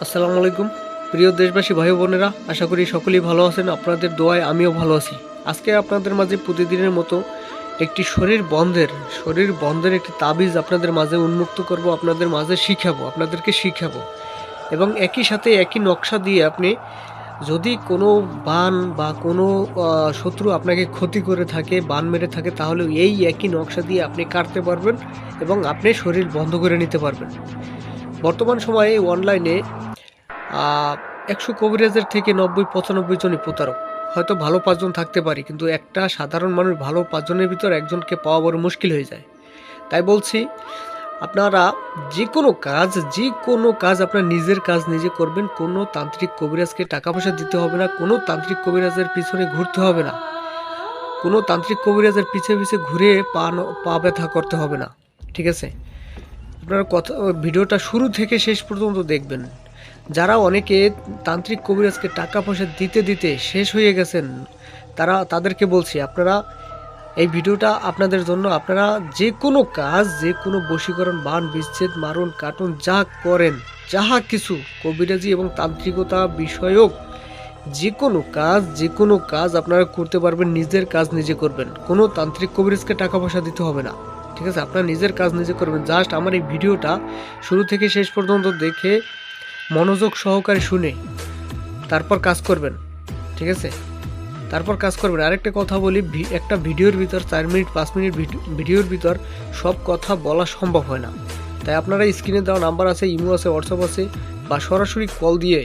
আসসালামু আলাইকুম প্রিয় দেশবাসী ভাই বোনেরা, আশা করি সকলেই ভালো আছেন। আপনাদের দোয়ায় আমিও ভালো আছি। আজকে আপনাদের মাঝে প্রতিদিনের মতো একটি শরীর বন্ধের একটি তাবিজ আপনাদের মাঝে উন্মুক্ত করব, আপনাদেরকে শিখাবো এবং একই সাথে একই নকশা দিয়ে আপনি যদি কোনো বান বা কোনো শত্রু আপনাকে ক্ষতি করে থাকে, বান মেরে থাকে, তাহলে এই একই নকশা দিয়ে আপনি কাটতে পারবেন এবং আপনি শরীর বন্ধ করে নিতে পারবেন। বর্তমান সময়ে অনলাইনে 100 কবিরাজের থেকে 90-95 জনই প্রতারক। হয়তো ভালো 5 জন থাকতে পারে, কিন্তু একটা সাধারণ মানুষ ভালো 5 জনের ভিতর একজনকে পাওয়া বড় মুশকিল হয়ে যায়। তাই বলছি, আপনারা যে কোনো কাজ আপনার নিজের কাজ নিজে করবেন। কোনো তান্ত্রিক কবিরাজকে টাকা পয়সা দিতে হবে না, কোনো তান্ত্রিক কবিরাজের পিছনে ঘুরতে হবে না, কোনো তান্ত্রিক কবিরাজের পিছে ঘুরে পা ব্যথা করতে হবে না। ঠিক আছে? আপনারা ভিডিওটা শুরু থেকে শেষ পর্যন্ত দেখবেন। যারা অনেকে তান্ত্রিক কবিরাজকে টাকা পয়সা দিতে দিতে শেষ হয়ে গেছেন, তাদেরকে বলছি, আপনারা এই ভিডিওটা আপনাদের জন্য। আপনারা যে কোনো কাজ, যে কোনো বশীকরণ, বান, বিচ্ছেদ, মারণ, কাটুন যা করেন, যাহা কিছু কবিরাজি এবং তান্ত্রিকতা বিষয়ক যে কোনো কাজ আপনারা করতে পারবেন। নিজের কাজ নিজে করবেন, কোনো তান্ত্রিক কবিরাজকে টাকা পয়সা দিতে হবে না। ঠিক আছে? আপনারা নিজের কাজ নিজে করবেন। জাস্ট আমার এই ভিডিওটা শুরু থেকে শেষ পর্যন্ত দেখে মনোযোগ সহকারে শুনে তারপর কাজ করবেন। ঠিক আছে? তারপর কাজ করবেন। আরেকটা কথা বলি, একটা ভিডিওর ভিতর 4 মিনিট 5 মিনিট ভিডিওর ভিতর সব কথা বলা সম্ভব হয় না। তাই আপনারা স্ক্রিনে দেওয়া নাম্বার আছে, ইমো আছে, হোয়াটসঅ্যাপ আছে, বা সরাসরি কল দিয়ে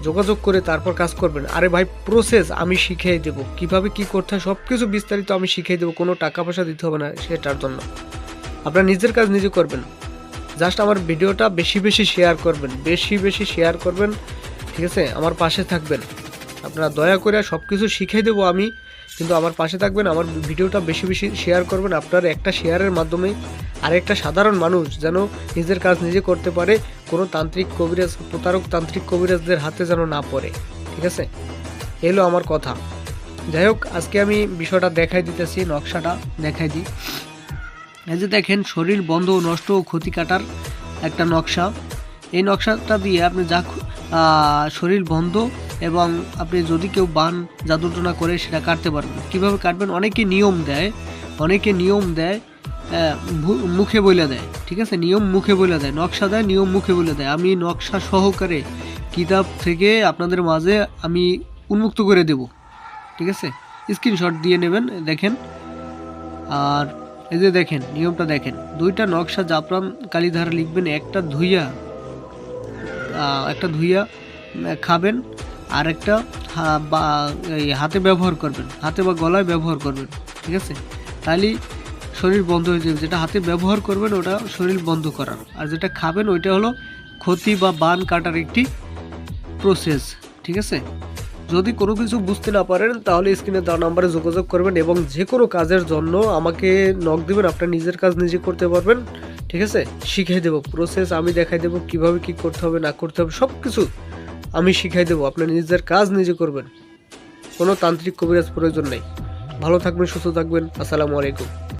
যোগাযোগ করে তারপর কাজ করবেন। আরে ভাই, প্রসেস আমি শিখিয়ে দেবো, কিভাবে কি করতে হয় সব কিছু বিস্তারিত আমি শিখিয়ে দেবো। কোনো টাকা পয়সা দিতে হবে না সেটার জন্য। আপনারা নিজের কাজ নিজে করবেন। জাস্ট আমার ভিডিওটা বেশি শেয়ার করবেন। ঠিক আছে? আমার পাশে থাকবেন। আপনারা দয়া করে সব কিছু শিখিয়ে দেবো আমি, কিন্তু আমার পাশে থাকবেন। আমার ভিডিওটা বেশি শেয়ার করবেন। আপনার একটা শেয়ারের মাধ্যমে আরেকটা সাধারণ মানুষ যেন নিজের কাজ নিজে করতে পারে, কোনো প্রতারক তান্ত্রিক কবিরাজদের হাতে যেন না পড়ে। ঠিক আছে? এলো আমার কথা। যাই হোক, আজকে আমি বিষয়টা দেখাই দিতেছি, নকশাটা দেখাই দিই। এই যে দেখেন, শরীর বন্ধ, নষ্ট ও ক্ষতি কাটার একটা নকশা। এই নকশাটা দিয়ে আপনি শরীর বন্ধ এবং আপনি যদি কেউ বান জাদুটনা করে সেটা কাটতে পারবেন। কীভাবে কাটবেন? অনেকে নিয়ম দেয়, মুখে বলে দেয়। ঠিক আছে? নিয়ম মুখে বলে দেয়, নকশা দেয়, নিয়ম মুখে বলে দেয়। আমি নকশা সহকারে কিতাব থেকে আপনাদের মাঝে আমি উন্মুক্ত করে দেব। ঠিক আছে? স্ক্রিনশট দিয়ে নেবেন, দেখেন। আর এই যে দেখেন, নিয়মটা দেখেন। 2টা নকশা জাফরান কালি ধারা লিখবেন, একটা ধুইয়া খাবেন, আর একটা হাতে ব্যবহার করবেন, হাতে বা গলায় ব্যবহার করবেন। ঠিক আছে? তাহলেই শরীর বন্ধ হয়ে যাবে। যেটা হাতে ব্যবহার করবেন ওটা শরীর বন্ধ করার, আর যেটা খাবেন ওইটা হলো ক্ষতি বা বান কাটার একটি প্রসেস। ঠিক আছে? যদি কোনো কিছু বুঝতে না পারেন তাহলে স্ক্রিনে দেওয়া নাম্বারে যোগাযোগ করবেন এবং যে কোনো কাজের জন্য আমাকে নক দিবেন। আপনার নিজের কাজ নিজে করতে পারবেন। ঠিক আছে? শিখিয়ে দেবো, প্রসেস আমি দেখাই দেবো, কিভাবে কি করতে হবে না করতে হবে সব কিছু আমি শিখাই দেবো। আপনার নিজের কাজ নিজে করবেন, কোনো তান্ত্রিক কবিরাজ প্রয়োজন নেই। ভালো থাকবেন, সুস্থ থাকবেন। আসসালামু আলাইকুম।